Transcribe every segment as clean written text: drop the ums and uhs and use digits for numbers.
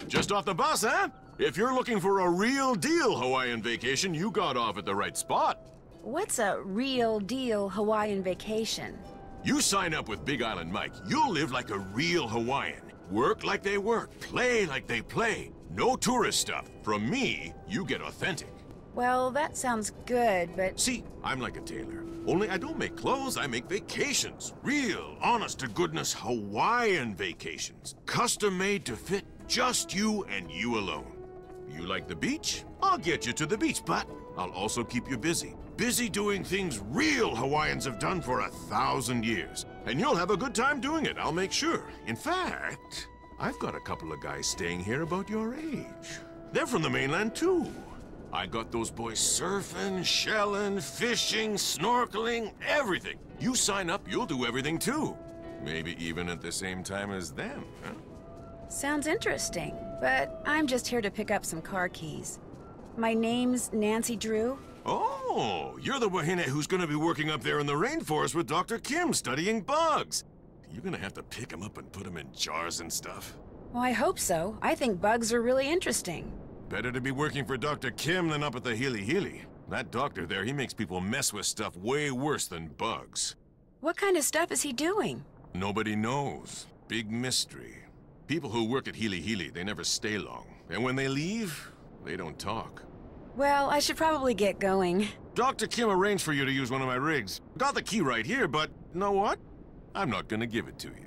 Just off the bus, huh? If you're looking for a real deal Hawaiian vacation, you got off at the right spot. What's a real deal Hawaiian vacation? You sign up with Big Island Mike, you'll live like a real Hawaiian. Work like they work, play like they play. No tourist stuff. From me, you get authentic. Well, that sounds good, but... See, I'm like a tailor. Only I don't make clothes, I make vacations. Real, honest-to-goodness Hawaiian vacations. Custom-made to fit just you and you alone. You like the beach? I'll get you to the beach, but I'll also keep you busy. Busy doing things real Hawaiians have done for 1,000 years. And you'll have a good time doing it, I'll make sure. In fact, I've got a couple of guys staying here about your age. They're from the mainland, too. I got those boys surfing, shelling, fishing, snorkeling, everything. You sign up, you'll do everything, too. Maybe even at the same time as them, huh? Sounds interesting, but I'm just here to pick up some car keys. My name's Nancy Drew. Oh, you're the wahine who's gonna be working up there in the rainforest with Dr. Kim studying bugs. You're gonna have to pick them up and put them in jars and stuff. Well, I hope so. I think bugs are really interesting. Better to be working for Dr. Kim than up at the Hili Hili. That doctor there, he makes people mess with stuff way worse than bugs. What kind of stuff is he doing? Nobody knows. Big mystery. People who work at Hili Hili, they never stay long. And when they leave, they don't talk. Well, I should probably get going. Dr. Kim arranged for you to use one of my rigs. Got the key right here, but you know what? I'm not gonna give it to you.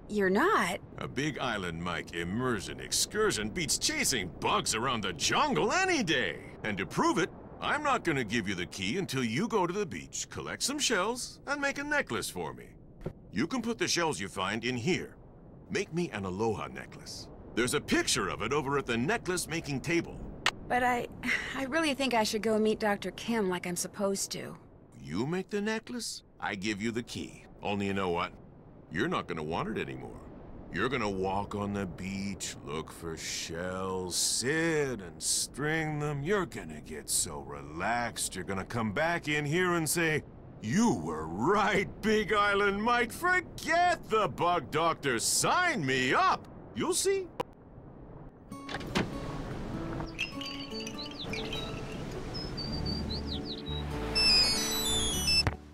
You're not? A Big Island Mike immersion excursion beats chasing bugs around the jungle any day. And to prove it, I'm not gonna give you the key until you go to the beach, collect some shells, and make a necklace for me. You can put the shells you find in here. Make me an aloha necklace. There's a picture of it over at the necklace-making table. But I really think I should go meet Dr. Kim like I'm supposed to. You make the necklace, I give you the key. Only you know what? You're not gonna want it anymore. You're gonna walk on the beach, look for shells, sit and string them. You're gonna get so relaxed, you're gonna come back in here and say, "You were right, Big Island Mike. Forget the bug doctor. Sign me up." You'll see.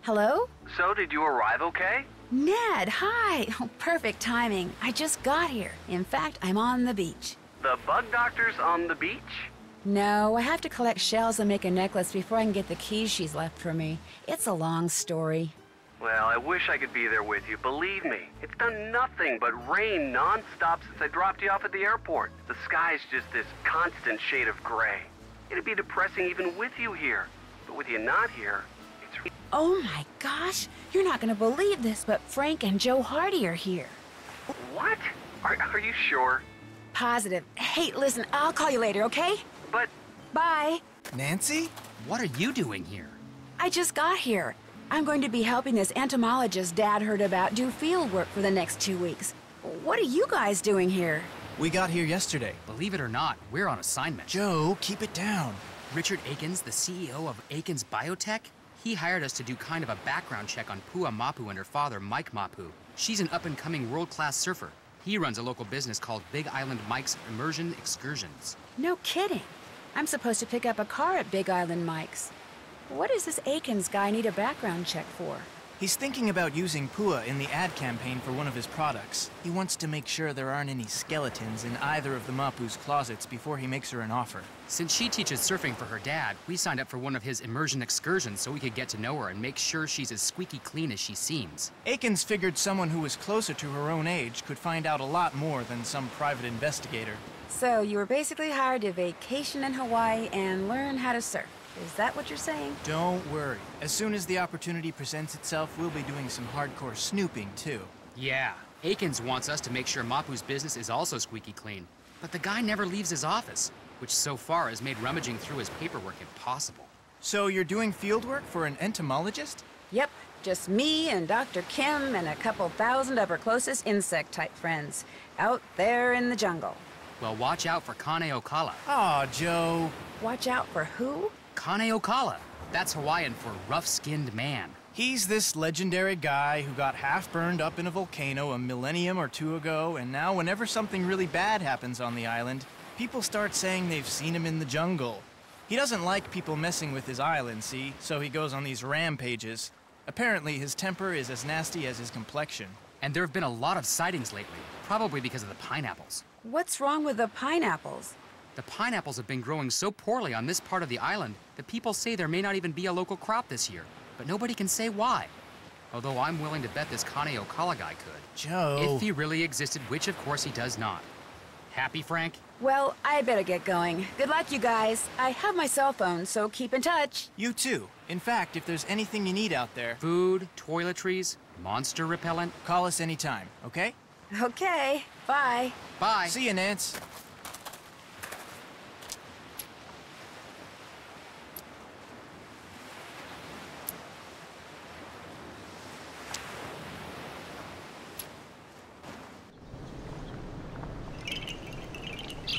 Hello? So, did you arrive okay? Ned, hi! Oh, perfect timing. I just got here. In fact, I'm on the beach. The bug doctor's on the beach? No, I have to collect shells and make a necklace before I can get the keys she's left for me. It's a long story. Well, I wish I could be there with you, believe me. It's done nothing but rain non-stop since I dropped you off at the airport. The sky's just this constant shade of gray. It'd be depressing even with you here. But with you not here, it's... Oh my gosh! You're not gonna believe this, but Frank and Joe Hardy are here. What? Are you sure? Positive. Hey, listen, I'll call you later, okay? But... Bye. Nancy? What are you doing here? I just got here. I'm going to be helping this entomologist Dad heard about do field work for the next 2 weeks. What are you guys doing here? We got here yesterday. Believe it or not, we're on assignment. Joe, keep it down. Richard Akins, the CEO of Akins Biotech, he hired us to do kind of a background check on Pua Mapu and her father, Mike Mapu. She's an up-and-coming world-class surfer. He runs a local business called Big Island Mike's Immersion Excursions. No kidding. I'm supposed to pick up a car at Big Island Mike's. What does this Akins guy need a background check for? He's thinking about using Pua in the ad campaign for one of his products. He wants to make sure there aren't any skeletons in either of the Mapu's closets before he makes her an offer. Since she teaches surfing for her dad, we signed up for one of his immersion excursions so we could get to know her and make sure she's as squeaky clean as she seems. Akins figured someone who was closer to her own age could find out a lot more than some private investigator. So you were basically hired to vacation in Hawaii and learn how to surf. Is that what you're saying? Don't worry. As soon as the opportunity presents itself, we'll be doing some hardcore snooping, too. Yeah, Akins wants us to make sure Mapu's business is also squeaky clean. But the guy never leaves his office, which so far has made rummaging through his paperwork impossible. So you're doing field work for an entomologist? Yep, just me and Dr. Kim and a couple thousand of her closest insect-type friends, out there in the jungle. Well, watch out for Kane Okala. Aw, Joe. Watch out for who? Kane Okala. That's Hawaiian for rough-skinned man. He's this legendary guy who got half burned up in a volcano a millennium or two ago, and now whenever something really bad happens on the island, people start saying they've seen him in the jungle. He doesn't like people messing with his island, see? So he goes on these rampages. Apparently, his temper is as nasty as his complexion. And there have been a lot of sightings lately, probably because of the pineapples. What's wrong with the pineapples? The pineapples have been growing so poorly on this part of the island that people say there may not even be a local crop this year. But nobody can say why. Although I'm willing to bet this Kane Okala guy could. Joe. If he really existed, which of course he does not. Happy, Frank? Well, I better get going. Good luck, you guys. I have my cell phone, so keep in touch. You too. In fact, if there's anything you need out there, Food, toiletries, monster repellent. call us anytime, okay? Okay, bye. Bye. See you, Nance.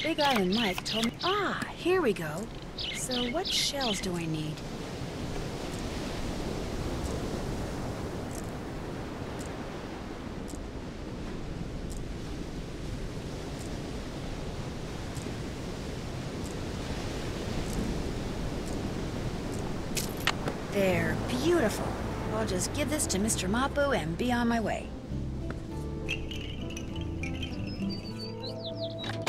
Big Island Mike told me... Ah, here we go. So what shells do I need? They're beautiful. I'll just give this to Mr. Mapu and be on my way.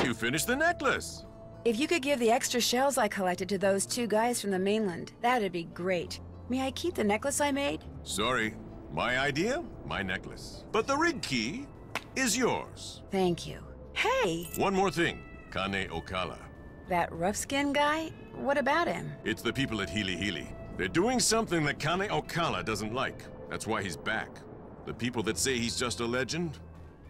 You finished the necklace. If you could give the extra shells I collected to those two guys from the mainland, that'd be great. May I keep the necklace I made? Sorry. My idea, my necklace. But the rig key is yours. Thank you. Hey, One more thing. Kane Okala. that rough-skinned guy? What about him? It's the people at Hili Hili. They're doing something that Kane Okala doesn't like. That's why he's back. The people that say he's just a legend,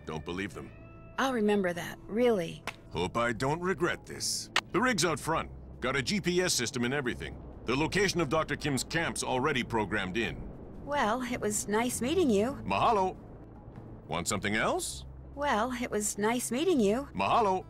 don't believe them. I'll remember that, really. Hope I don't regret this. The rig's out front. Got a GPS system and everything. The location of Dr. Kim's camp's already programmed in. Well, it was nice meeting you. Mahalo. Want something else? Well, it was nice meeting you. Mahalo.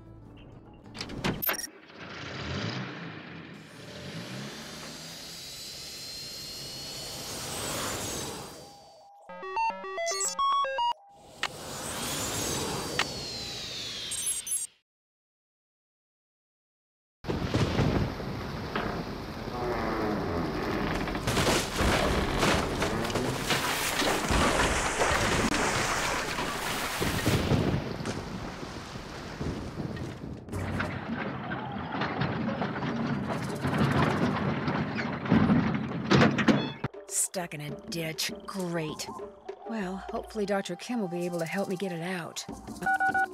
Stuck in a ditch. Great. Well, hopefully Dr. Kim will be able to help me get it out.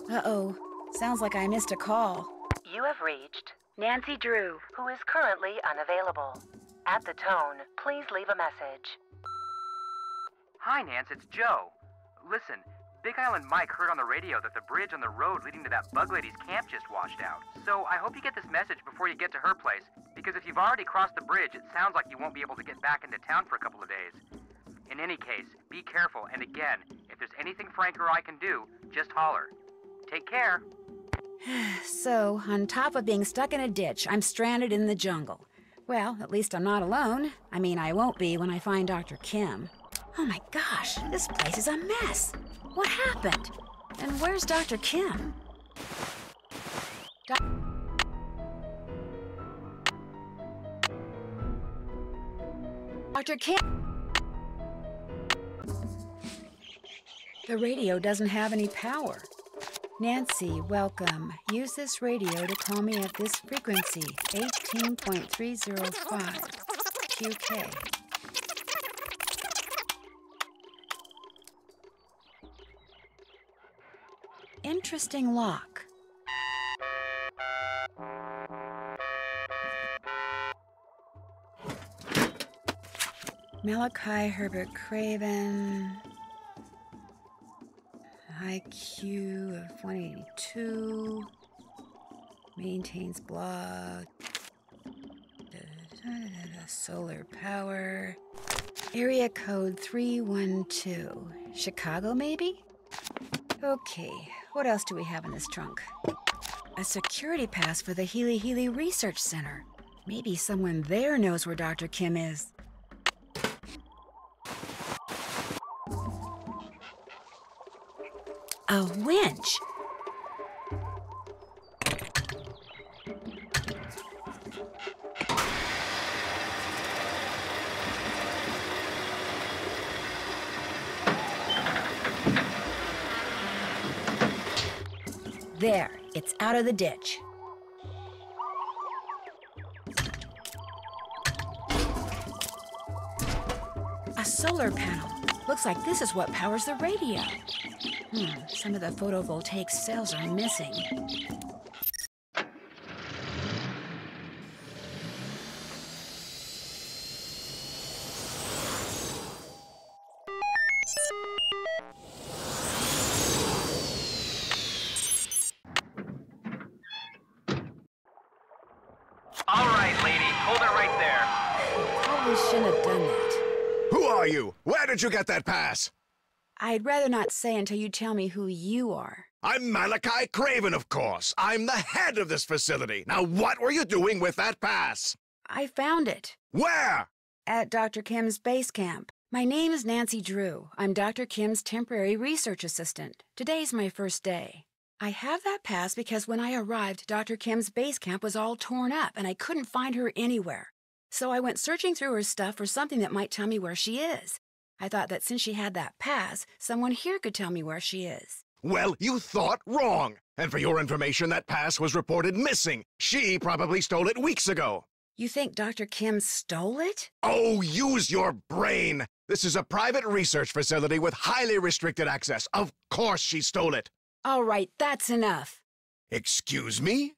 Uh-oh. Sounds like I missed a call. You have reached Nancy Drew. who is currently unavailable. At the tone, please leave a message. Hi, Nance, it's Joe. Listen, Big Island Mike heard on the radio that the bridge on the road leading to that bug lady's camp just washed out. So I hope you get this message before you get to her place, because if you've already crossed the bridge, it sounds like you won't be able to get back into town for a couple of days. In any case, be careful, and again, if there's anything Frank or I can do, just holler. Take care. So, on top of being stuck in a ditch, I'm stranded in the jungle. Well, at least I'm not alone. I mean, I won't be when I find Dr. Kim. Oh my gosh, this place is a mess. What happened? And where's Dr. Kim? Dr. Kim? The radio doesn't have any power. Nancy, welcome. Use this radio to call me at this frequency, 18.305 QK. Interesting lock. Malachi Herbert Craven. IQ of 182. Maintains blog. Solar power. Area code 312. Chicago, maybe? Okay, what else do we have in this trunk? A security pass for the Hili Hili Research Center. Maybe someone there knows where Dr. Kim is. A winch? There, it's out of the ditch. A solar panel. Looks like this is what powers the radio. Some of the photovoltaic cells are missing. All right, lady, hold it right there. Probably shouldn't have done that. Who are you? Where did you get that pass? I'd rather not say until you tell me who you are. I'm Malachi Craven, of course. I'm the head of this facility. Now, what were you doing with that pass? I found it. Where? At Dr. Kim's base camp. My name is Nancy Drew. I'm Dr. Kim's temporary research assistant. Today's my first day. I have that pass because when I arrived, Dr. Kim's base camp was all torn up and I couldn't find her anywhere. So I went searching through her stuff for something that might tell me where she is. I thought that since she had that pass, someone here could tell me where she is. Well, you thought wrong. And for your information, that pass was reported missing. She probably stole it weeks ago. You think Dr. Kim stole it? Oh, use your brain. This is a private research facility with highly restricted access. Of course she stole it. All right, that's enough. Excuse me?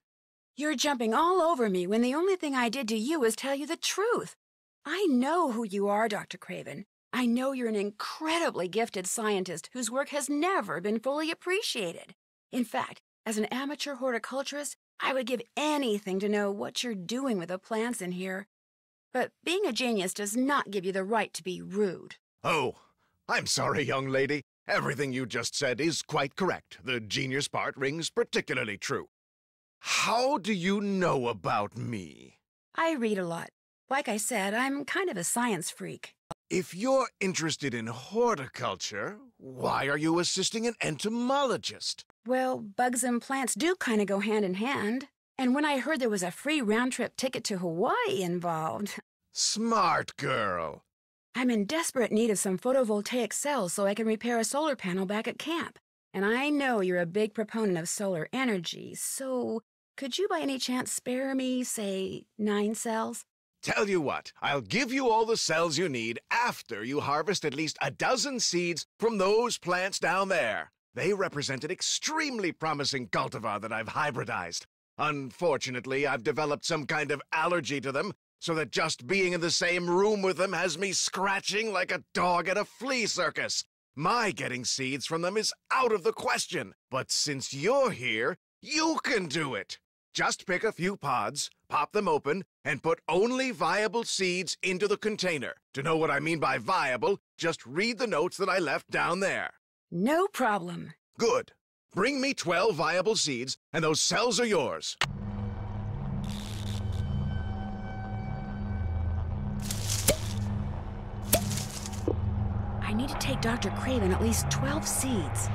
You're jumping all over me when the only thing I did to you is tell you the truth. I know who you are, Dr. Craven. I know you're an incredibly gifted scientist whose work has never been fully appreciated. In fact, as an amateur horticulturist, I would give anything to know what you're doing with the plants in here. But being a genius does not give you the right to be rude. Oh, I'm sorry, young lady. Everything you just said is quite correct. The genius part rings particularly true. How do you know about me? I read a lot. Like I said, I'm kind of a science freak. If you're interested in horticulture, why are you assisting an entomologist? Well, bugs and plants do kind of go hand in hand. And when I heard there was a free round-trip ticket to Hawaii involved... Smart girl. I'm in desperate need of some photovoltaic cells so I can repair a solar panel back at camp. And I know you're a big proponent of solar energy, so could you by any chance spare me, say, 9 cells? Tell you what, I'll give you all the cells you need after you harvest at least a dozen seeds from those plants down there. They represent an extremely promising cultivar that I've hybridized. Unfortunately, I've developed some kind of allergy to them, so that just being in the same room with them has me scratching like a dog at a flea circus. My getting seeds from them is out of the question. But since you're here, you can do it. Just pick a few pods, pop them open, and put only viable seeds into the container. To know what I mean by viable, just read the notes that I left down there. No problem. Good. Bring me 12 viable seeds, and those cells are yours. I need to take Dr. Craven at least 12 seeds.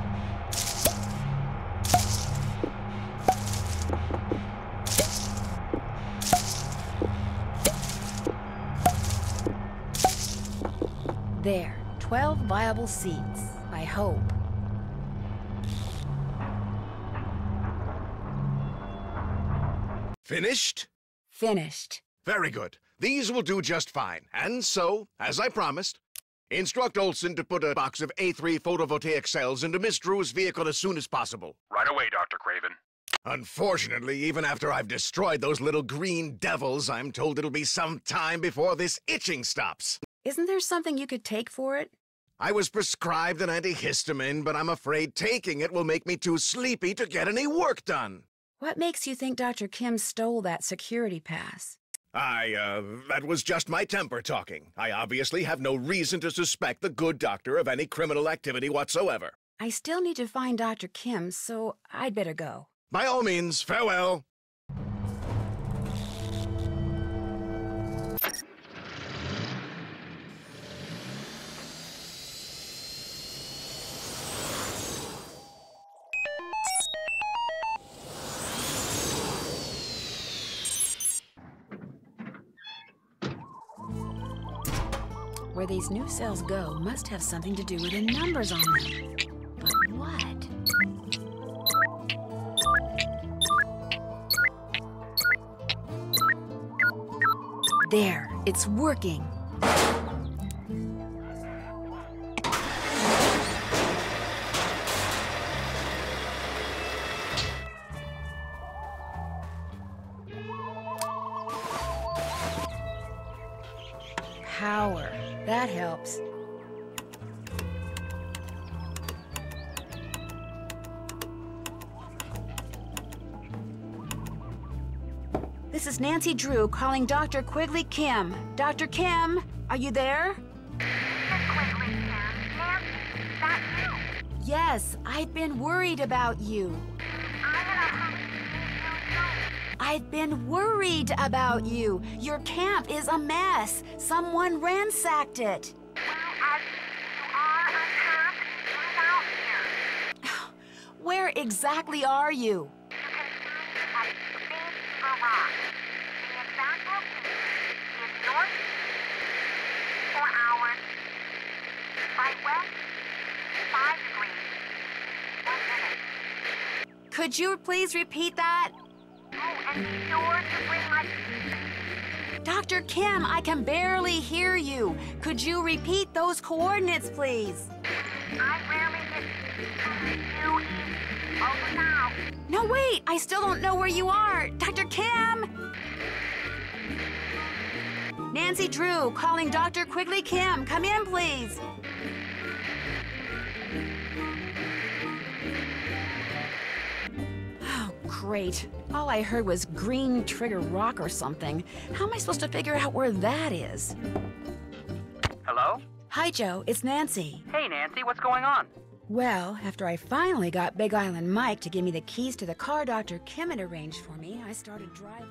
There, 12 viable seeds, I hope. Finished? Finished. Very good. These will do just fine. And so, as I promised, instruct Olson to put a box of A3 photovoltaic cells into Miss Drew's vehicle as soon as possible. Right away, Dr. Craven. Unfortunately, even after I've destroyed those little green devils, I'm told it'll be some time before this itching stops. Isn't there something you could take for it? I was prescribed an antihistamine, but I'm afraid taking it will make me too sleepy to get any work done. What makes you think Dr. Kim stole that security pass? That was just my temper talking. I obviously have no reason to suspect the good doctor of any criminal activity whatsoever. I still need to find Dr. Kim, so I'd better go. By all means, farewell. Where these new cells go must have something to do with the numbers on them. But what? There, it's working. Power. That helps. This is Nancy Drew calling Dr. Quigley Kim. Dr. Kim, are you there? Quigley, Kim. Nancy, is that you? Yes, I've been worried about you. I'm in a hurry to see you too. I've been worried about you. Your camp is a mess. Someone ransacked it. Well, as you are untapped, get out here. Where exactly are you? You can find me at Big Rock. The exact location is northeast, 4 hours, right west, 5 degrees, 1 minute. Could you please repeat that? Oh, and be sure to bring my... Dr. Kim, I can barely hear you. Could you repeat those coordinates, please? I rarely get you in. Over now. No, wait, I still don't know where you are. Dr. Kim! Nancy Drew calling Dr. Quigley Kim. Come in, please. Oh, great. All I heard was Green Trigger Rock or something. How am I supposed to figure out where that is? Hello? Hi, Joe. It's Nancy. Hey, Nancy, what's going on? Well, after I finally got Big Island Mike to give me the keys to the car Dr. Kim had arranged for me, I started driving.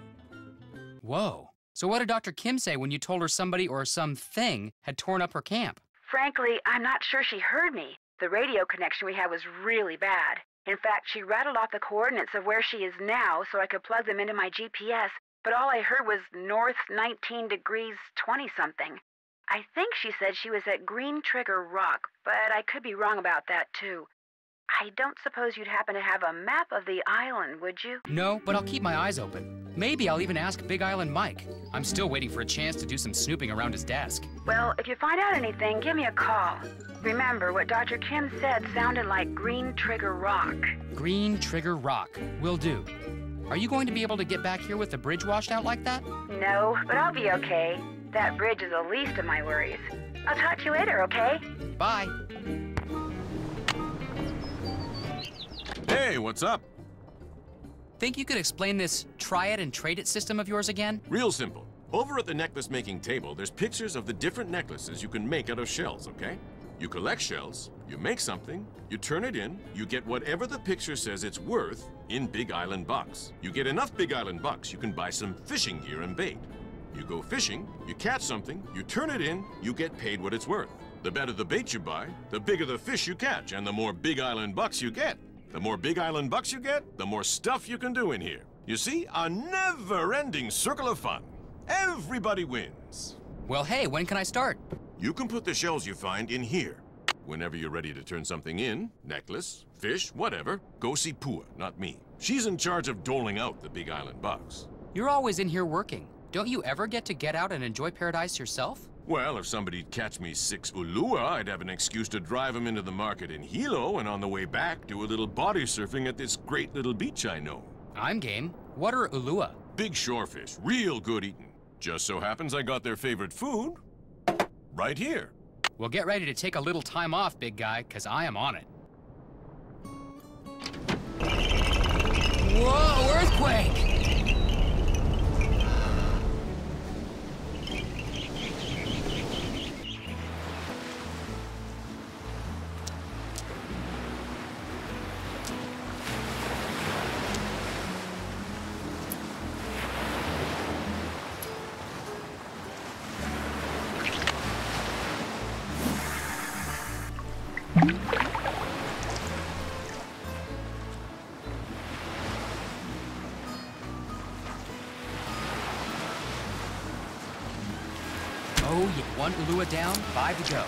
Whoa. So what did Dr. Kim say when you told her somebody or something had torn up her camp? Frankly, I'm not sure she heard me. The radio connection we had was really bad. In fact, she rattled off the coordinates of where she is now so I could plug them into my GPS, but all I heard was north 19 degrees 20-something. I think she said she was at Green Trigger Rock, but I could be wrong about that, too. I don't suppose you'd happen to have a map of the island, would you? No, but I'll keep my eyes open. Maybe I'll even ask Big Island Mike. I'm still waiting for a chance to do some snooping around his desk. Well, if you find out anything, give me a call. Remember, what Dr. Kim said sounded like Green Trigger Rock. Green Trigger Rock. Will do. Are you going to be able to get back here with the bridge washed out like that? No, but I'll be okay. That bridge is the least of my worries. I'll talk to you later, okay? Bye. Hey, what's up? Think you could explain this try it and trade it system of yours again? Real simple. Over at the necklace making table, there's pictures of the different necklaces you can make out of shells, okay? You collect shells, you make something, you turn it in, you get whatever the picture says it's worth in Big Island bucks. You get enough Big Island bucks, you can buy some fishing gear and bait. You go fishing, you catch something, you turn it in, you get paid what it's worth. The better the bait you buy, the bigger the fish you catch, and the more Big Island bucks you get. The more Big Island bucks you get, the more stuff you can do in here. You see, a never-ending circle of fun. Everybody wins. Well, hey, when can I start? You can put the shells you find in here. Whenever you're ready to turn something in, necklace, fish, whatever, go see Pua, not me. She's in charge of doling out the Big Island bucks. You're always in here working. Don't you ever get out and enjoy paradise yourself? Well, if somebody'd catch me 6 ulua, I'd have an excuse to drive them into the market in Hilo, and on the way back, do a little body surfing at this great little beach I know. I'm game. What are ulua? Big shorefish, real good eating. Just so happens I got their favorite food right here. Well, get ready to take a little time off, big guy, because I am on it. Whoa, earthquake! Oh, yeah. One Ulua down, 5 to go.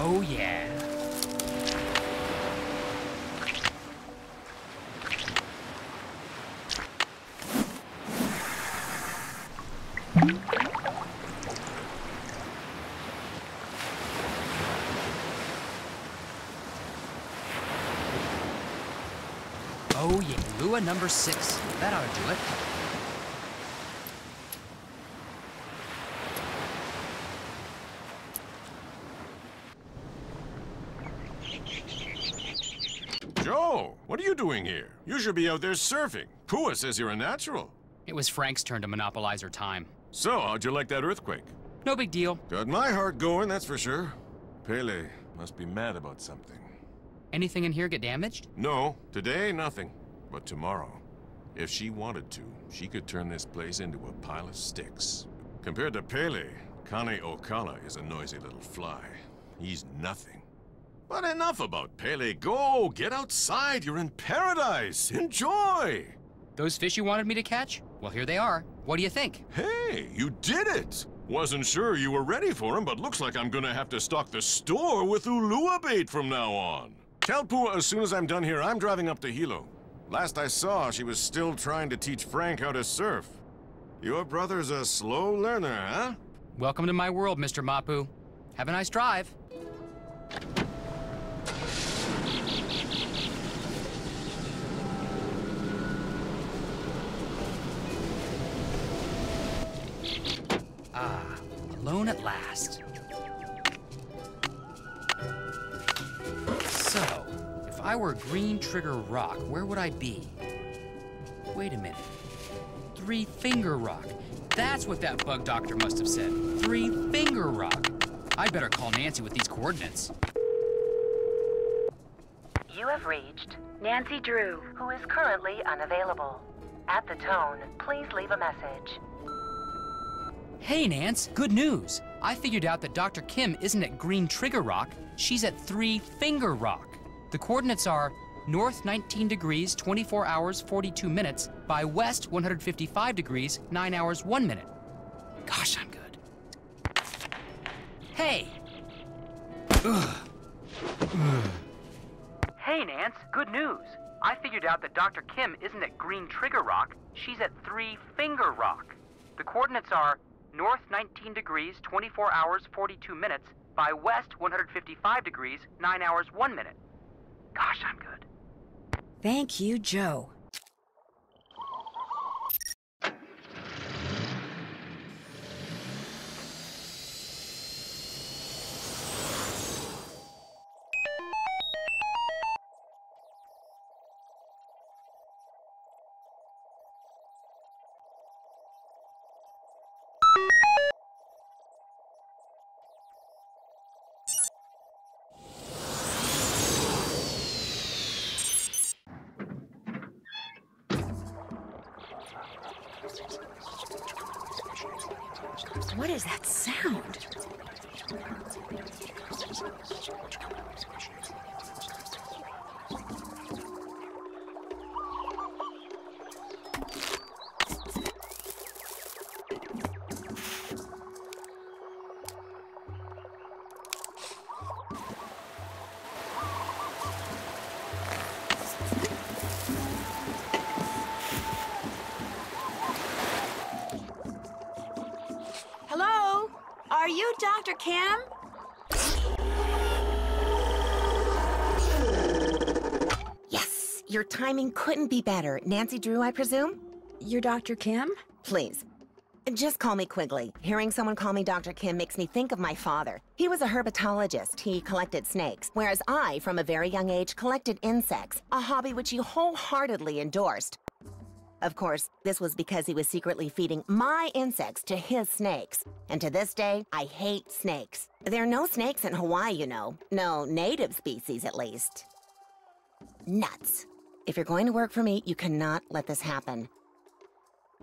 Oh, yeah. Oh, yeah. Lua number 6. That ought to do it. Joe, what are you doing here? You should be out there surfing. Pua says you're a natural. It was Frank's turn to monopolize her time. So, how'd you like that earthquake? No big deal. Got my heart going, that's for sure. Pele must be mad about something. Anything in here get damaged? No, today nothing. But tomorrow, if she wanted to, she could turn this place into a pile of sticks. Compared to Pele, Kane Okala is a noisy little fly. He's nothing. But enough about Pele. Go, get outside. You're in paradise. Enjoy. Those fish you wanted me to catch? Well, here they are. What do you think? Hey, you did it. Wasn't sure you were ready for him, but looks like I'm gonna have to stock the store with Ulua bait from now on. Tell Pua as soon as I'm done here, I'm driving up to Hilo. Last I saw, she was still trying to teach Frank how to surf. Your brother's a slow learner, huh? Welcome to my world, Mr. Mapu. Have a nice drive. Ah, alone at last. So, if I were Green Trigger Rock, where would I be? Wait a minute. Three Finger Rock. That's what that bug doctor must have said. Three Finger Rock. I'd better call Nancy with these coordinates. You have reached Nancy Drew, who is currently unavailable. At the tone, please leave a message. Hey, Nance, good news. I figured out that Dr. Kim isn't at Green Trigger Rock, she's at Three Finger Rock. The coordinates are north 19 degrees, 24 hours, 42 minutes, by west 155 degrees, 9 hours, 1 minute. Gosh, I'm good. Hey! Ugh. Hey, Nance, good news. I figured out that Dr. Kim isn't at Green Trigger Rock, she's at Three Finger Rock. The coordinates are north 19 degrees, 24 hours, 42 minutes, by west 155 degrees, 9 hours, 1 minute. Gosh, I'm good. Thank you, Joe. What is that sound? Are you Dr. Kim? Yes, your timing couldn't be better. Nancy Drew, I presume? You're Dr. Kim? Please. Just call me Quigley. Hearing someone call me Dr. Kim makes me think of my father. He was a herpetologist. He collected snakes, whereas I, from a very young age, collected insects, a hobby which he wholeheartedly endorsed. Of course, this was because he was secretly feeding my insects to his snakes. And to this day, I hate snakes. There are no snakes in Hawaii, you know. No native species, at least. Nuts. If you're going to work for me, you cannot let this happen.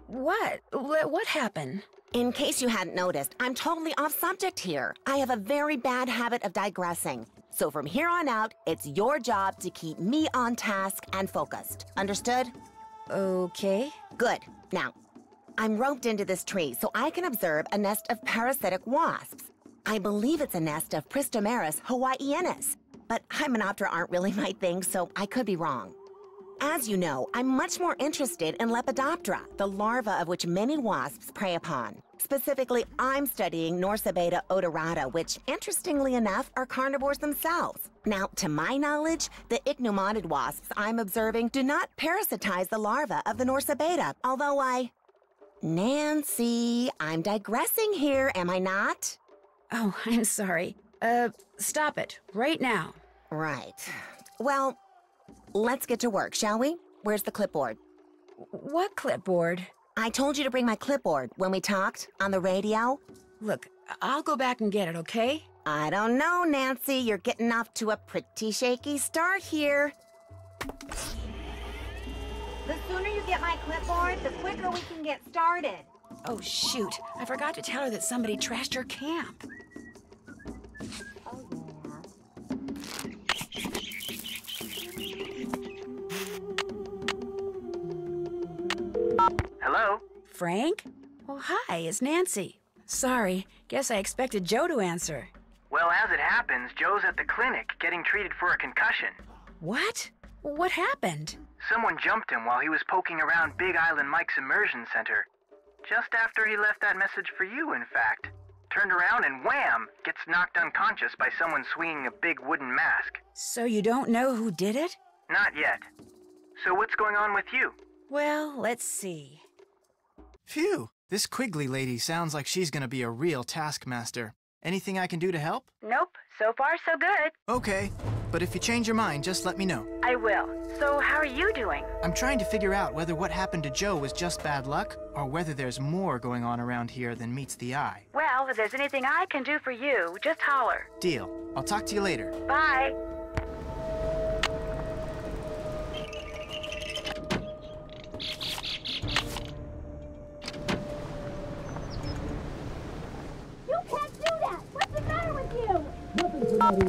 What? What happened? In case you hadn't noticed, I'm totally off subject here. I have a very bad habit of digressing. So from here on out, it's your job to keep me on task and focused. Understood? Okay. Good. Now, I'm roped into this tree so I can observe a nest of parasitic wasps. I believe it's a nest of Pristomeris hawaiianus, but Hymenoptera aren't really my thing, so I could be wrong. As you know, I'm much more interested in Lepidoptera, the larva of which many wasps prey upon. Specifically, I'm studying Norsabeta odorata, which, interestingly enough, are carnivores themselves. Now, to my knowledge, the ichneumoniid wasps I'm observing do not parasitize the larva of the Norsabeta, although Nancy, I'm digressing here, am I not? Oh, I'm sorry. Stop it. Right now. Right. Well, let's get to work, shall we? Where's the clipboard? What clipboard? I told you to bring my clipboard when we talked on the radio. Look, I'll go back and get it, okay? I don't know, Nancy. You're getting off to a pretty shaky start here. The sooner you get my clipboard, the quicker we can get started. Oh, shoot. I forgot to tell her that somebody trashed her camp. Hello? Frank? Oh, hi, it's Nancy. Sorry, guess I expected Joe to answer. Well, as it happens, Joe's at the clinic getting treated for a concussion. What? What happened? Someone jumped him while he was poking around Big Island Mike's immersion center. Just after he left that message for you, in fact. Turned around and wham! Gets knocked unconscious by someone swinging a big wooden mask. So you don't know who did it? Not yet. So what's going on with you? Well, let's see. Phew, this Quigley lady sounds like she's gonna be a real taskmaster. Anything I can do to help? Nope. So far, so good. Okay, but if you change your mind, just let me know. I will. So how are you doing? I'm trying to figure out whether what happened to Joe was just bad luck, or whether there's more going on around here than meets the eye. Well, if there's anything I can do for you, just holler. Deal. I'll talk to you later. Bye.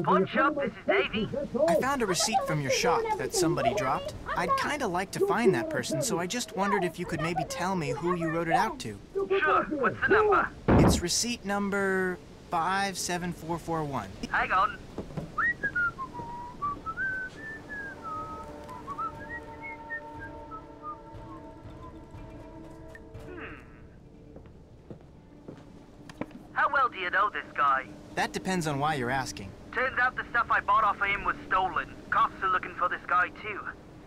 Punch up, this is Davey. I found a receipt from your shop that somebody dropped. I'd kind of like to find that person, so I just wondered if you could maybe tell me who you wrote it out to. Sure, what's the number? It's receipt number 57441. Hang on. How well do you know this guy? That depends on why you're asking. Turns out the stuff I bought off of him was stolen. Cops are looking for this guy too.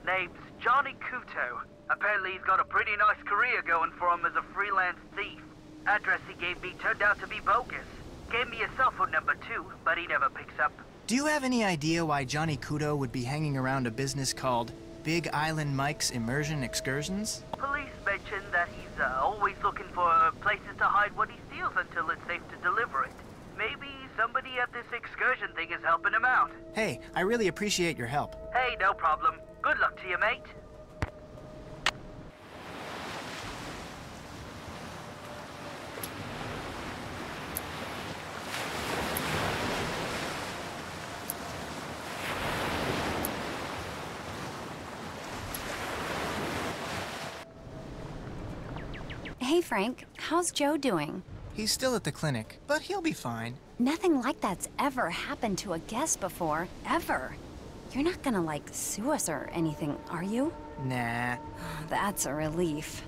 Name's Johnny Kuto. Apparently he's got a pretty nice career going for him as a freelance thief. Address he gave me turned out to be bogus. Gave me a cell phone number too, but he never picks up. Do you have any idea why Johnny Kuto would be hanging around a business called Big Island Mike's Immersion Excursions? Police mentioned that he's always looking for places to hide what he steals until it's safe to deliver it. Maybe somebody at this excursion thing is helping him out. Hey, I really appreciate your help. Hey, no problem. Good luck to you, mate. Hey, Frank. How's Joe doing? He's still at the clinic, but he'll be fine. Nothing like that's ever happened to a guest before, ever. You're not gonna, like, sue us or anything, are you? Nah. That's a relief.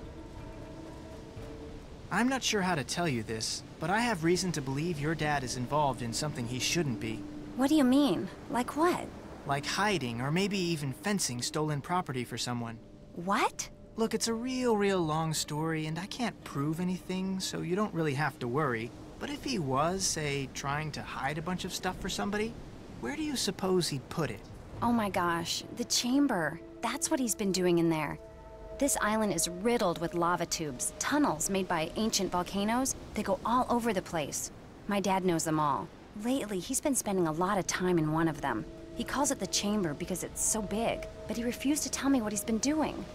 I'm not sure how to tell you this, but I have reason to believe your dad is involved in something he shouldn't be. What do you mean? Like what? Like hiding or maybe even fencing stolen property for someone. What? Look, it's a real long story, and I can't prove anything, so you don't really have to worry. But if he was, say, trying to hide a bunch of stuff for somebody, where do you suppose he'd put it? Oh my gosh, the chamber. That's what he's been doing in there. This island is riddled with lava tubes, tunnels made by ancient volcanoes. They go all over the place. My dad knows them all. Lately, he's been spending a lot of time in one of them. He calls it the chamber because it's so big, but he refused to tell me what he's been doing.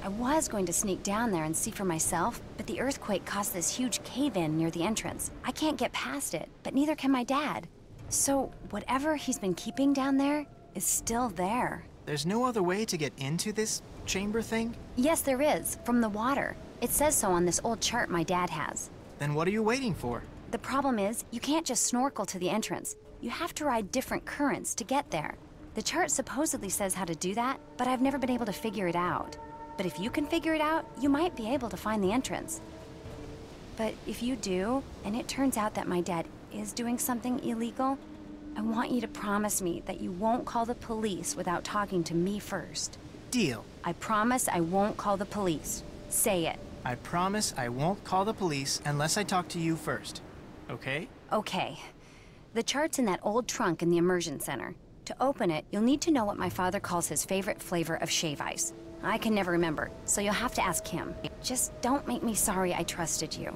I was going to sneak down there and see for myself, but the earthquake caused this huge cave-in near the entrance. I can't get past it, but neither can my dad. So whatever he's been keeping down there is still there. There's no other way to get into this chamber thing? Yes, there is, from the water. It says so on this old chart my dad has. Then what are you waiting for? The problem is, you can't just snorkel to the entrance. You have to ride different currents to get there. The chart supposedly says how to do that, but I've never been able to figure it out. But if you can figure it out, you might be able to find the entrance. But if you do, and it turns out that my dad is doing something illegal, I want you to promise me that you won't call the police without talking to me first. Deal. I promise I won't call the police. Say it. I promise I won't call the police unless I talk to you first. Okay? Okay. The chart's in that old trunk in the immersion center. To open it, you'll need to know what my father calls his favorite flavor of shave ice. I can never remember, so you'll have to ask him. Just don't make me sorry I trusted you.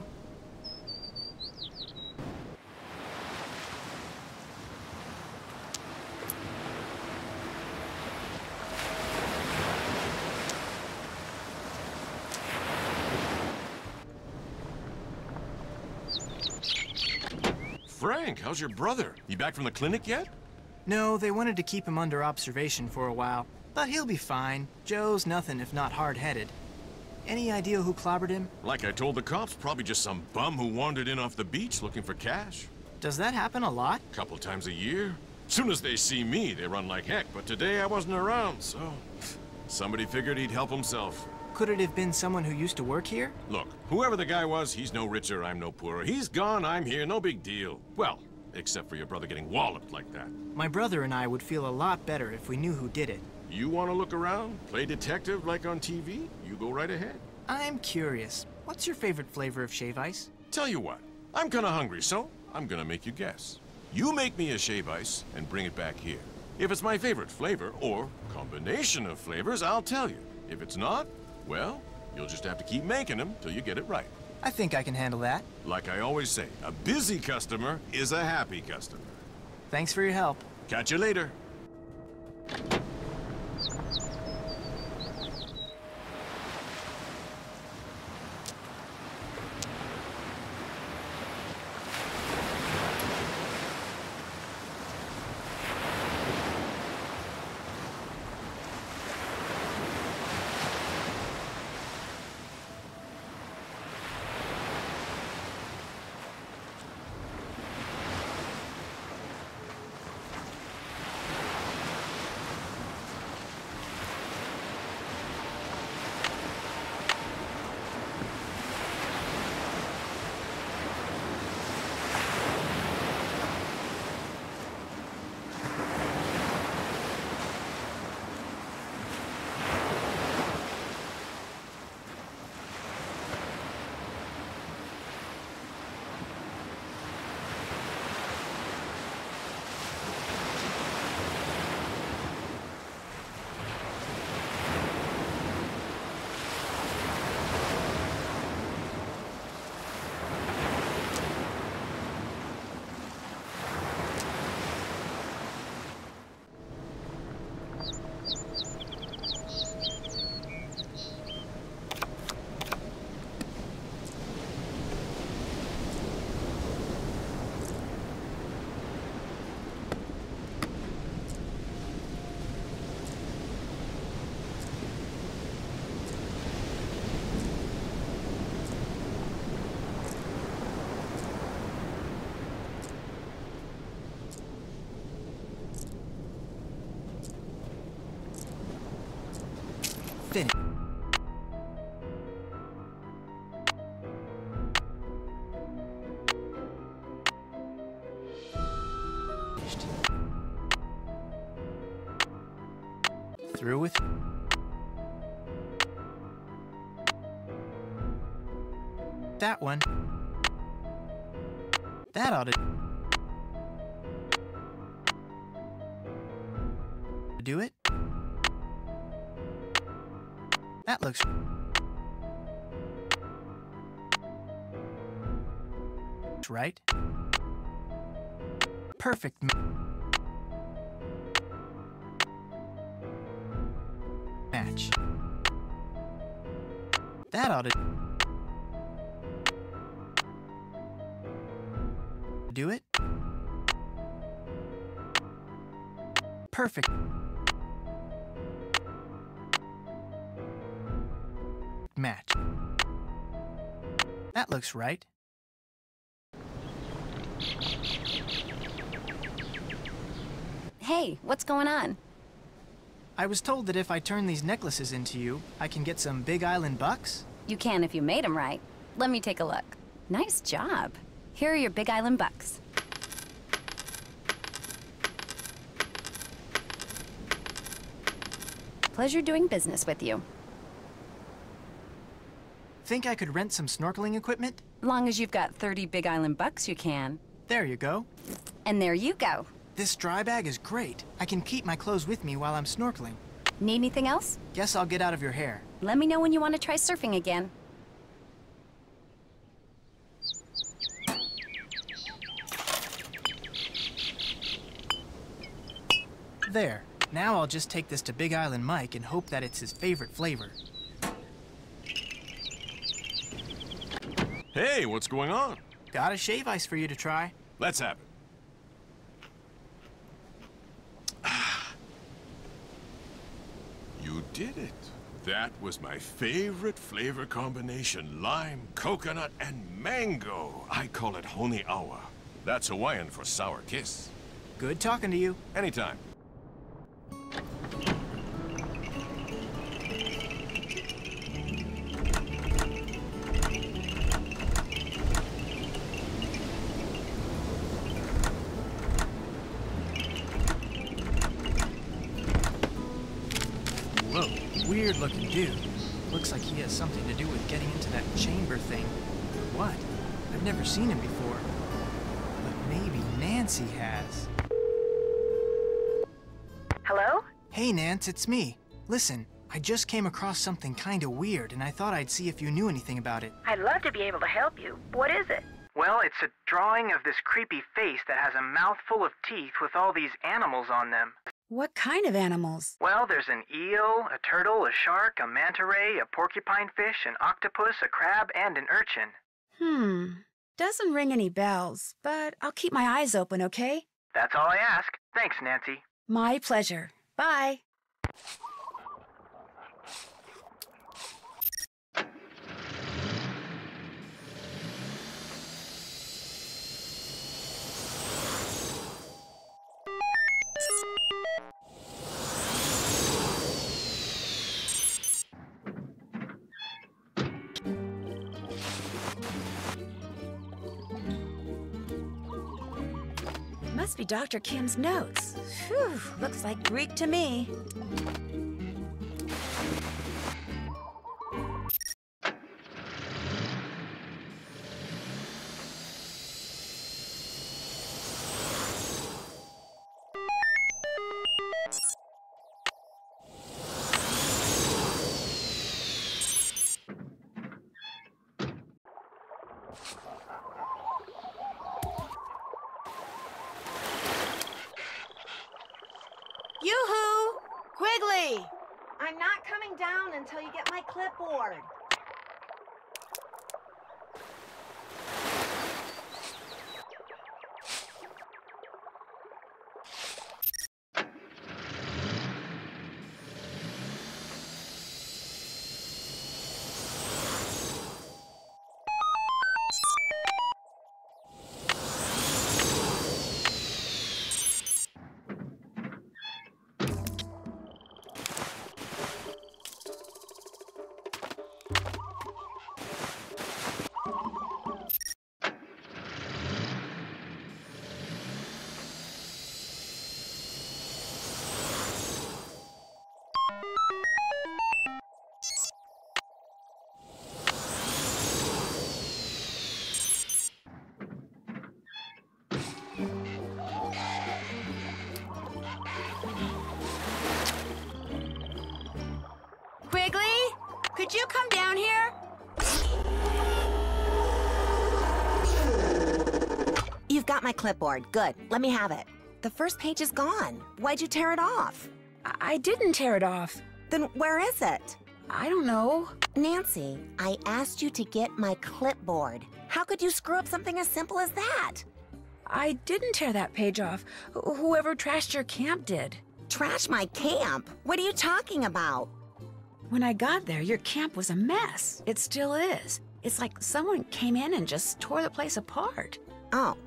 Frank, how's your brother? You back from the clinic yet? No, they wanted to keep him under observation for a while. But he'll be fine. Joe's nothing if not hard-headed. Any idea who clobbered him? Like I told the cops, probably just some bum who wandered in off the beach looking for cash. Does that happen a lot? Couple times a year. Soon as they see me, they run like heck, but today I wasn't around, so... somebody figured he'd help himself. Could it have been someone who used to work here? Look, whoever the guy was, he's no richer, I'm no poorer. He's gone, I'm here, no big deal. Well, except for your brother getting walloped like that. My brother and I would feel a lot better if we knew who did it. You want to look around? Play detective like on TV? You go right ahead. I'm curious. What's your favorite flavor of shave ice? Tell you what, I'm kinda hungry, so I'm gonna make you guess. You make me a shave ice and bring it back here. If it's my favorite flavor, or combination of flavors, I'll tell you. If it's not, well, you'll just have to keep making them till you get it right. I think I can handle that. Like I always say, a busy customer is a happy customer. Thanks for your help. Catch you later. finished. Through with... that one. That ought to do it. That looks right. Perfect. Match. That ought to do it. Perfect. Match. That looks right. Hey, what's going on? I was told that if I turn these necklaces into you, I can get some Big Island bucks. You can if you made them right. Let me take a look. Nice job. Here are your Big Island bucks. Pleasure doing business with you. Think I could rent some snorkeling equipment? Long as you've got 30 Big Island bucks, you can. There you go. And there you go. This dry bag is great. I can keep my clothes with me while I'm snorkeling. Need anything else? Guess I'll get out of your hair. Let me know when you want to try surfing again. There. Now I'll just take this to Big Island Mike and hope that it's his favorite flavor. Hey, what's going on? Got a shave ice for you to try. Let's have it. You did it. That was my favorite flavor combination. Lime, coconut, and mango. I call it Honi Awa. That's Hawaiian for sour kiss. Good talking to you. Anytime. Whoa, weird looking dude. Looks like he has something to do with getting into that chamber thing. But what? I've never seen him before. But maybe Nancy has. Hello? Hey, Nance, it's me. Listen, I just came across something kinda weird, and I thought I'd see if you knew anything about it. I'd love to be able to help you. What is it? Well, it's a drawing of this creepy face that has a mouth full of teeth with all these animals on them. What kind of animals? Well, there's an eel, a turtle, a shark, a manta ray, a porcupine fish, an octopus, a crab, and an urchin. Doesn't ring any bells, but I'll keep my eyes open, okay? That's all I ask. Thanks, Nancy. My pleasure. Bye. Must be Dr. Kim's notes. Phew, looks like Greek to me. Yoo-hoo! Quigley! I'm not coming down until you get my clipboard. Did you come down here? You've got my clipboard. Good. Let me have it. The first page is gone. Why'd you tear it off? I didn't tear it off. Then where is it? I don't know. Nancy, I asked you to get my clipboard. How could you screw up something as simple as that? I didn't tear that page off. Whoever trashed your camp did. Trash my camp? What are you talking about? When I got there, your camp was a mess. It still is. It's like someone came in and just tore the place apart. Oh.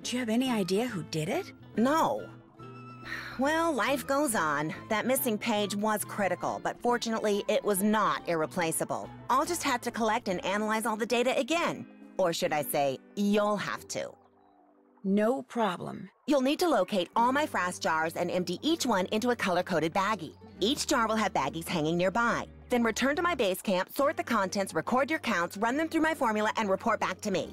Do you have any idea who did it? No. Well, life goes on. That missing page was critical, but fortunately, it was not irreplaceable. I'll just have to collect and analyze all the data again. Or should I say, you'll have to. No problem. You'll need to locate all my frass jars and empty each one into a color-coded baggie. Each jar will have baggies hanging nearby. Then return to my base camp, sort the contents, record your counts, run them through my formula, and report back to me.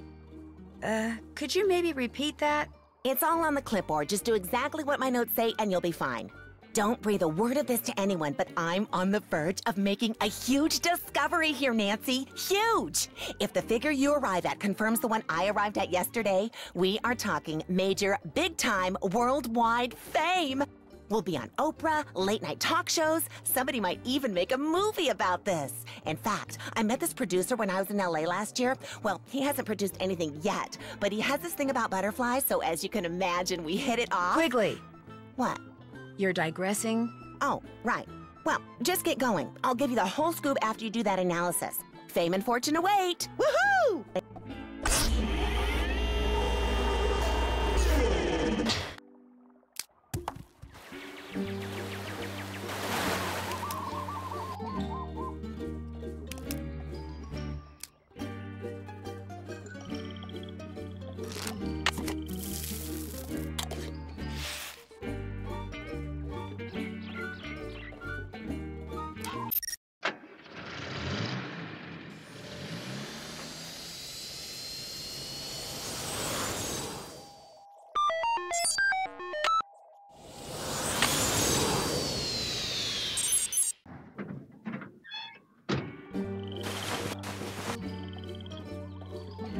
Could you maybe repeat that? It's all on the clipboard. Just do exactly what my notes say and you'll be fine. Don't breathe a word of this to anyone, but I'm on the verge of making a huge discovery here, Nancy. Huge! If the figure you arrive at confirms the one I arrived at yesterday, we are talking major, big-time, worldwide fame. We'll be on Oprah, late-night talk shows. Somebody might even make a movie about this. In fact, I met this producer when I was in LA last year. Well, he hasn't produced anything yet, but he has this thing about butterflies, so as you can imagine, we hit it off. Quigley! What? You're digressing? Oh, right. Well, just get going. I'll give you the whole scoop after you do that analysis. Fame and fortune await! Woohoo!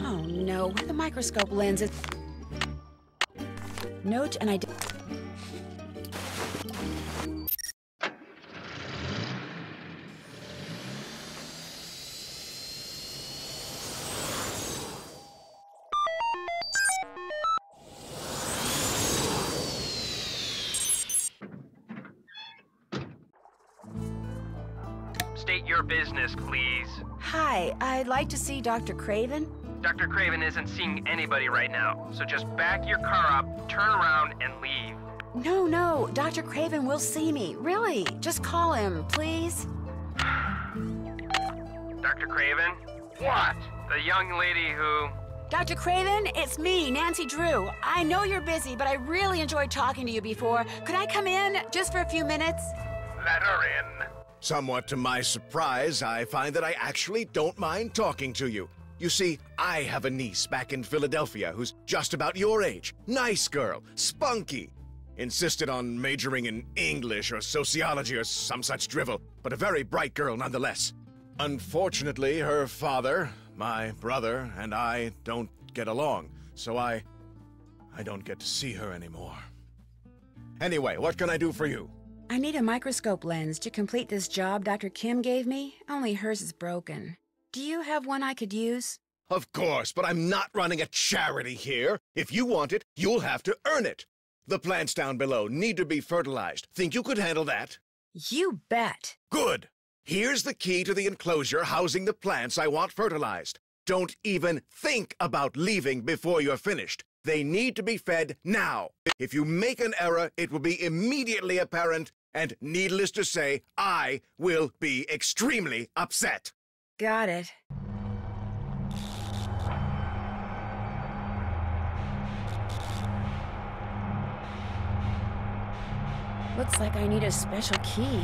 Oh no, the microscope lens is... Note and State your business, please. Hi, I'd like to see Dr. Craven. Dr. Craven isn't seeing anybody right now, so just back your car up, turn around, and leave. No, Dr. Craven will see me. Really, just call him, please. Dr. Craven? What? The young lady who... Dr. Craven, it's me, Nancy Drew. I know you're busy, but I really enjoyed talking to you before. Could I come in just for a few minutes? Let her in. Somewhat to my surprise, I find that I actually don't mind talking to you. You see, I have a niece back in Philadelphia who's just about your age. Nice girl, spunky. Insisted on majoring in English or sociology or some such drivel, but a very bright girl nonetheless. Unfortunately, her father, my brother, and I don't get along, so I don't get to see her anymore. Anyway, what can I do for you? I need a microscope lens to complete this job Dr. Kim gave me, only hers is broken. Do you have one I could use? Of course, but I'm not running a charity here. If you want it, you'll have to earn it. The plants down below need to be fertilized. Think you could handle that? You bet. Good. Here's the key to the enclosure housing the plants I want fertilized. Don't even think about leaving before you're finished. They need to be fed now. If you make an error, it will be immediately apparent, and needless to say, I will be extremely upset. Got it. Looks like I need a special key.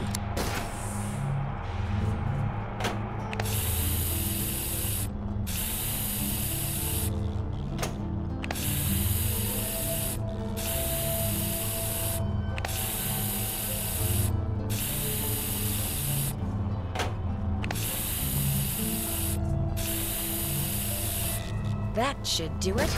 That should do it.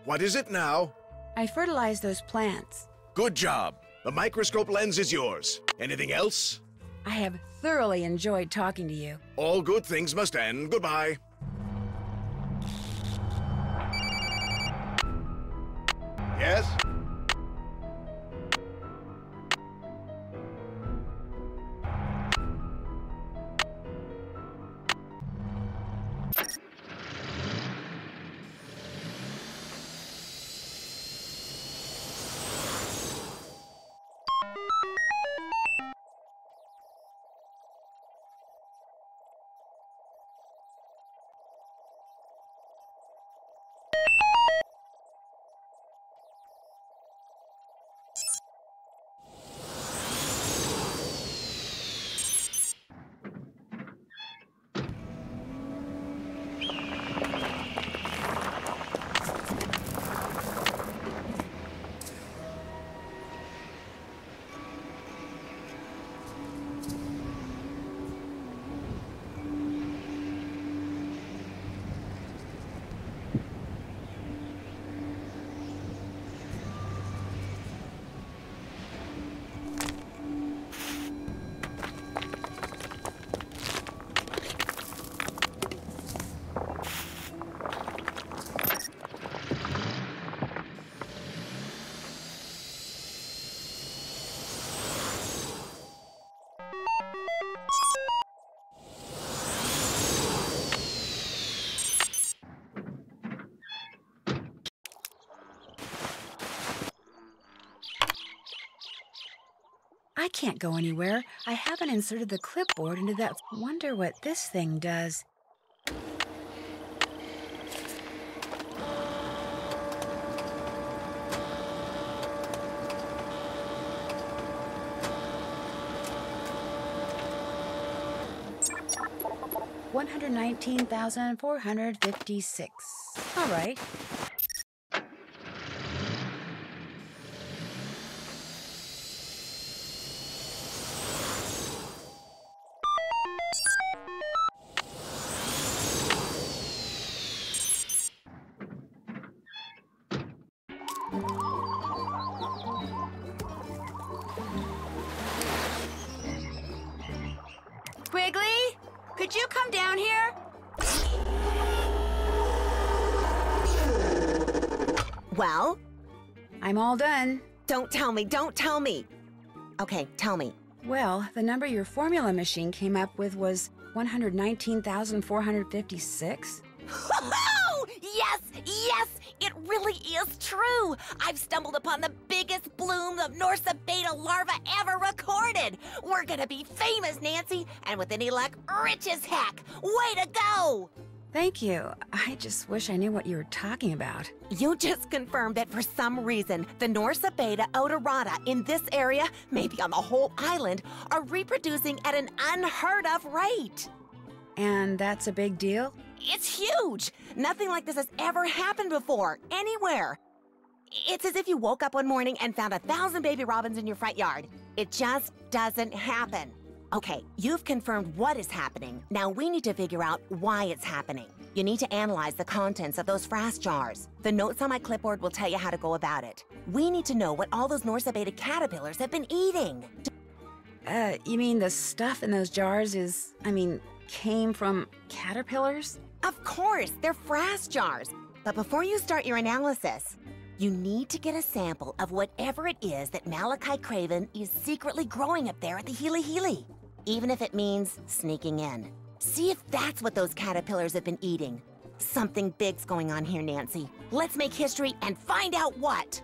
What is it now? I fertilized those plants. Good job. The microscope lens is yours. Anything else? I have thoroughly enjoyed talking to you. All good things must end. Goodbye. Yes? I can't go anywhere. I haven't inserted the clipboard into that. Wonder what this thing does. $119,456. All right. Quigley, could you come down here? Well? I'm all done. Don't tell me, don't tell me. Okay, tell me. Well, the number your formula machine came up with was 119,456. Yes, yes, it really is true. I've stumbled upon the biggest bloom of Norsa Beta larva ever recorded. We're gonna be famous, Nancy, and with any luck, rich as heck. Way to go! Thank you. I just wish I knew what you were talking about. You just confirmed that for some reason, the Norsa Beta odorata in this area, maybe on the whole island, are reproducing at an unheard of rate. And that's a big deal? It's huge! Nothing like this has ever happened before, anywhere. It's as if you woke up one morning and found 1,000 baby robins in your front yard. It just doesn't happen. Okay, you've confirmed what is happening. Now we need to figure out why it's happening. You need to analyze the contents of those frass jars. The notes on my clipboard will tell you how to go about it. We need to know what all those Norsa Beta caterpillars have been eating. You mean the stuff in those jars came from caterpillars? Of course, they're frass jars. But before you start your analysis, you need to get a sample of whatever it is that Malachi Craven is secretly growing up there at the Healy Healy. Even if it means sneaking in. See if that's what those caterpillars have been eating. Something big's going on here, Nancy. Let's make history and find out what.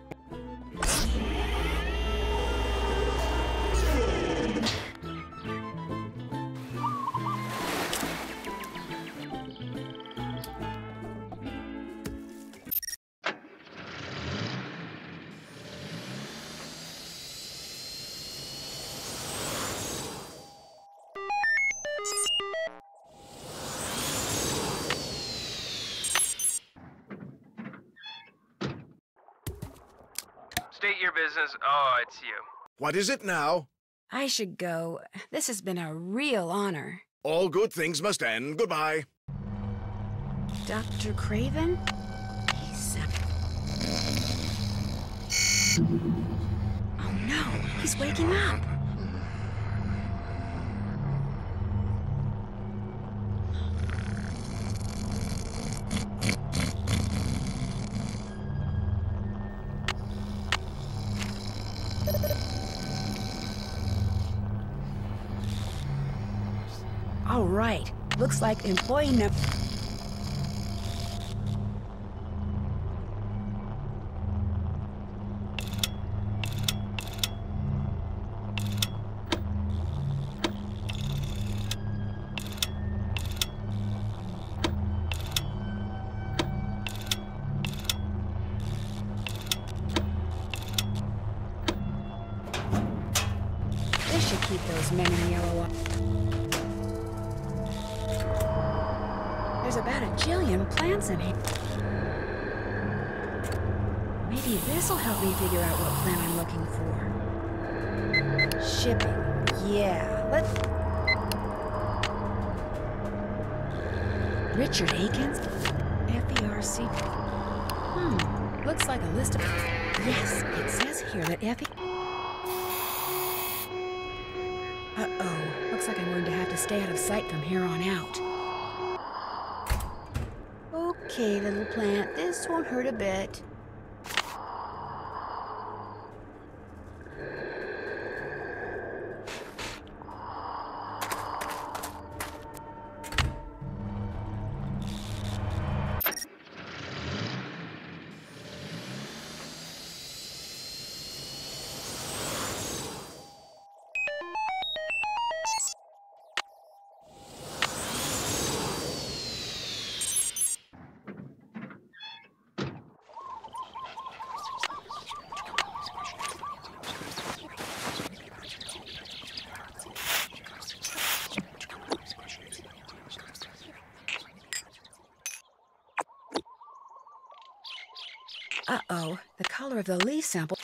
State your business. Oh, it's you. What is it now? I should go. This has been a real honor. All good things must end. Goodbye. Dr. Craven? Oh no, he's waking up. All right, looks like employee number... This should keep those men in yellow up. There's about a jillion plants in here. Maybe this'll help me figure out what plant I'm looking for. Shipping. Yeah, let's... Richard Akins? FERC. Looks like a list of... Yes, it says here that Uh-oh. Looks like I'm going to have to stay out of sight from here on out. Okay, little plant, this won't hurt a bit. Uh-oh, the color of the leaf sample...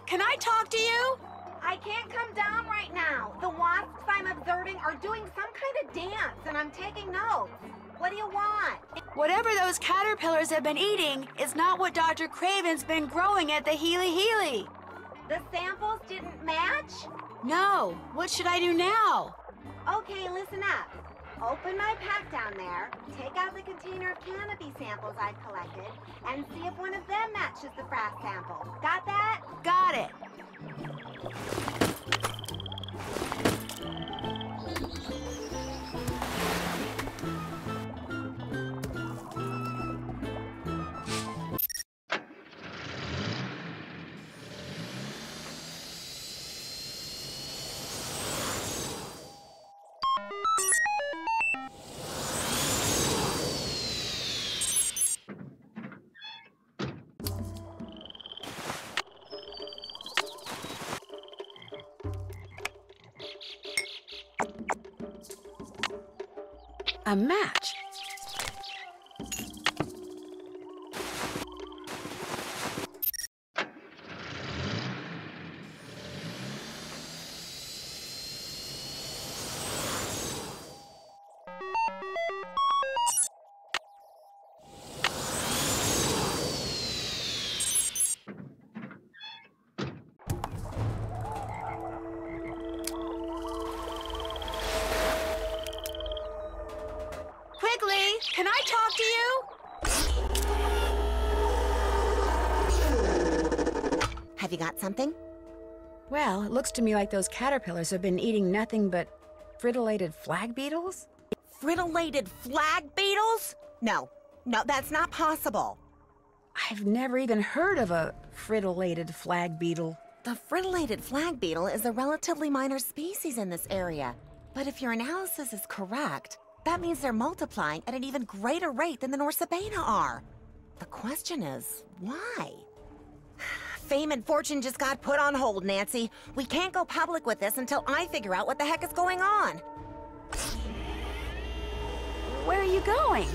Can I talk to you? I can't come down right now. The wasps I'm observing are doing some kind of dance, and I'm taking notes. What do you want? Whatever those caterpillars have been eating is not what Dr. Craven's been growing at the Healy. The samples didn't match? No. What should I do now? Okay, listen up. Open my pack down there, take out the container of canopy samples I've collected, and see if one of them matches the frass sample. Got that? Got it. A match. Can I talk to you? Have you got something? Well, it looks to me like those caterpillars have been eating nothing but frittolated flag beetles. Frittolated flag beetles? No, that's not possible. I've never even heard of a frittolated flag beetle. The frittulated flag beetle is a relatively minor species in this area. But if your analysis is correct, that means they're multiplying at an even greater rate than the Norsabena are. The question is, why? Fame and fortune just got put on hold, Nancy. We can't go public with this until I figure out what the heck is going on. Where are you going?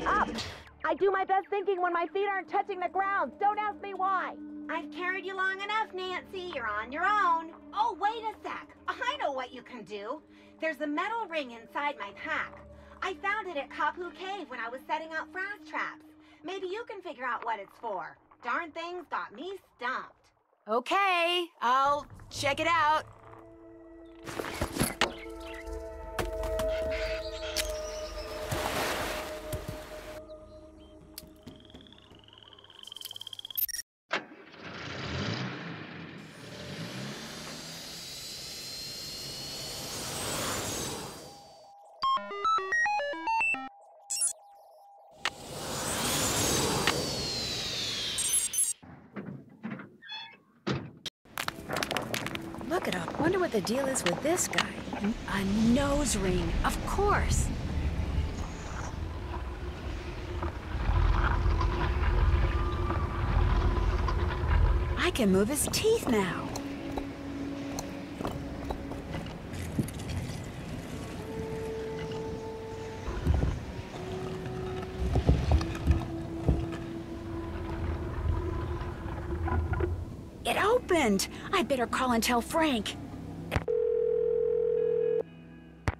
Up! I do my best thinking when my feet aren't touching the ground. Don't ask me why. I've carried you long enough, Nancy. You're on your own. Oh, wait a sec. I know what you can do. There's a metal ring inside my pack. I found it at Kapu Cave when I was setting out frass traps. Maybe you can figure out what it's for. Darn thing's got me stumped. Okay, I'll check it out. Look it up. Wonder what the deal is with this guy. A nose ring, of course. I can move his teeth now. It opened! I better call and tell Frank.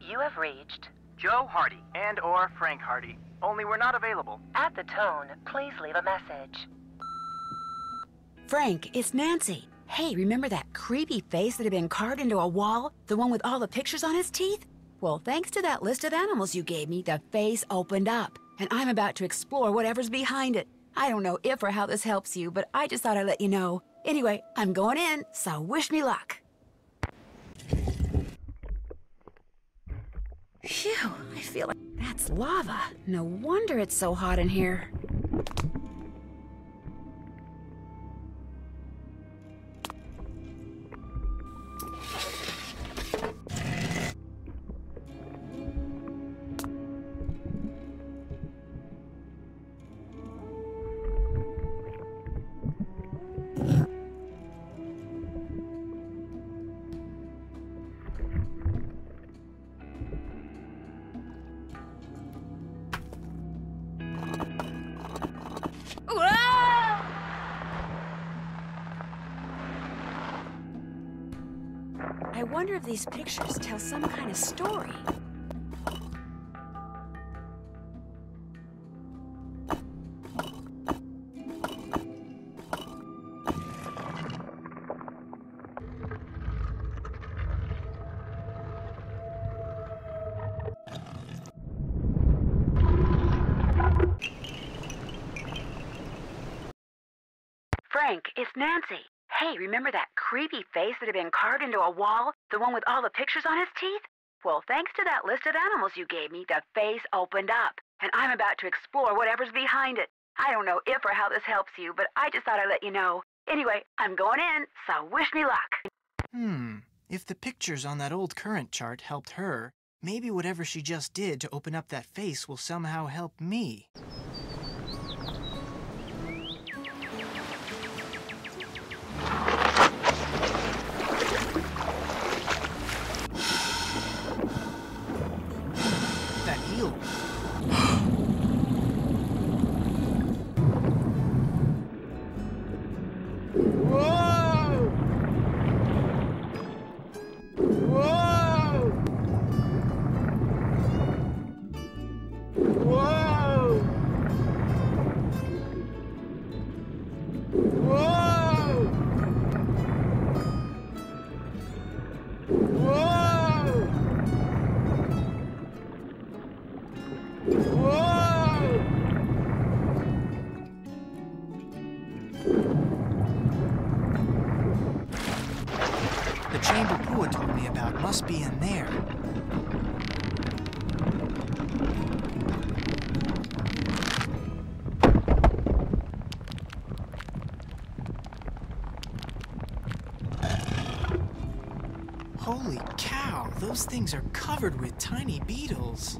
You have reached Joe Hardy and/or Frank Hardy. Only we're not available. at the tone. Please leave a message. Frank, it's Nancy. Hey, remember that creepy face that had been carved into a wall? The one with all the pictures on his teeth? Well, thanks to that list of animals you gave me, the face opened up. And I'm about to explore whatever's behind it. I don't know if or how this helps you, but I just thought I'd let you know. Anyway, I'm going in, so wish me luck. Phew, I feel like that's lava. No wonder it's so hot in here. I wonder if these pictures tell some kind of story. Frank, it's Nancy. Hey, remember that creepy face that had been carved into a wall? The one with all the pictures on his teeth? Well, thanks to that list of animals you gave me, the face opened up. And I'm about to explore whatever's behind it. I don't know if or how this helps you, but I just thought I'd let you know. Anyway, I'm going in, so wish me luck. If the pictures on that old current chart helped her, maybe whatever she just did to open up that face will somehow help me. That eel. Whoa! Whoa! Whoa! Whoa! Whoa! Whoa! The chamber Pua told me about must be in there. those things are covered with tiny beetles.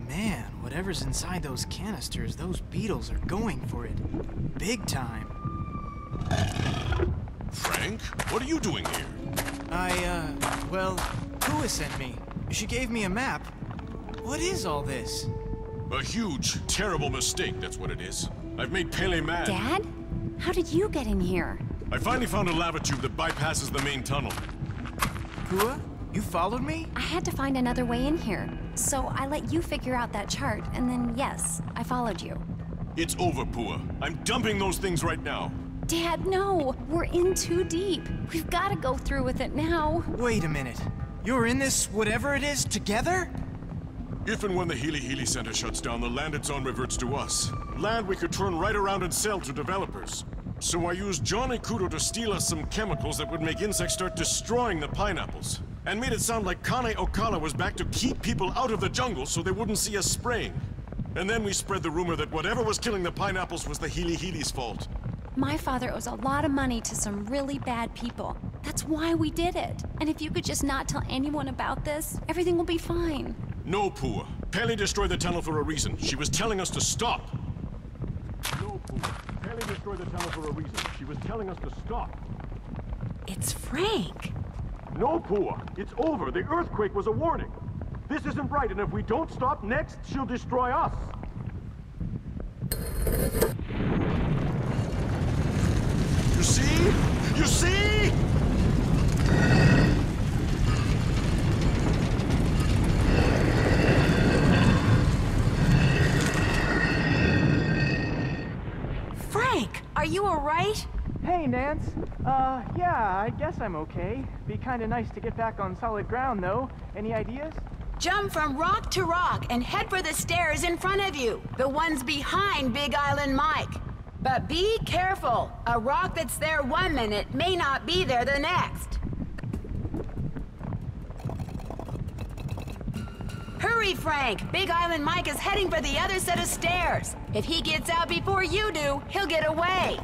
Man, whatever's inside those canisters, those beetles are going for it. Big time. Frank, what are you doing here? Well, Pua sent me. She gave me a map. What is all this? A huge, terrible mistake, that's what it is. I've made Pele mad. Dad? How did you get in here? I finally found a lava tube that bypasses the main tunnel. Pua, you followed me? I had to find another way in here. So I let you figure out that chart, and then yes, I followed you. It's over, Pua. I'm dumping those things right now. Dad, no! We're in too deep. We've got to go through with it now. Wait a minute. You're in this whatever it is together? If and when the Healy Center shuts down, the land it's on reverts to us. Land we could turn right around and sell to developers. So I used Johnny Kudo to steal us some chemicals that would make insects start destroying the pineapples. And made it sound like Kane Okala was back to keep people out of the jungle so they wouldn't see us spraying. And then we spread the rumor that whatever was killing the pineapples was the Healy's fault. My father owes a lot of money to some really bad people. That's why we did it. And if you could just not tell anyone about this, everything will be fine. No, Pua. Pele destroyed the tunnel for a reason. She was telling us to stop. No, Pua. Pele destroyed the tunnel for a reason. She was telling us to stop. It's Frank. No, Pua. It's over. The earthquake was a warning. This isn't right, and if we don't stop, next she'll destroy us. You see? You see? Frank, are you all right? Hey, Nance. Yeah, I guess I'm okay. Be kinda nice to get back on solid ground, though. Any ideas? Jump from rock to rock and head for the stairs in front of you. The ones behind Big Island Mike. But be careful. A rock that's there 1 minute may not be there the next. Hurry, Frank! Big Island Mike is heading for the other set of stairs. If he gets out before you do, he'll get away.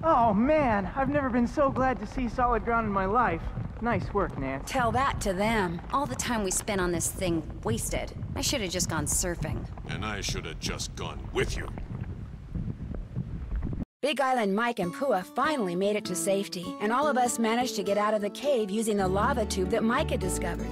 Oh, man, I've never been so glad to see solid ground in my life. Nice work, Nance. Tell that to them. All the time we spent on this thing wasted. I should have just gone surfing. And I should have just gone with you. Big Island Mike and Pua finally made it to safety, and all of us managed to get out of the cave using the lava tube that Mike had discovered.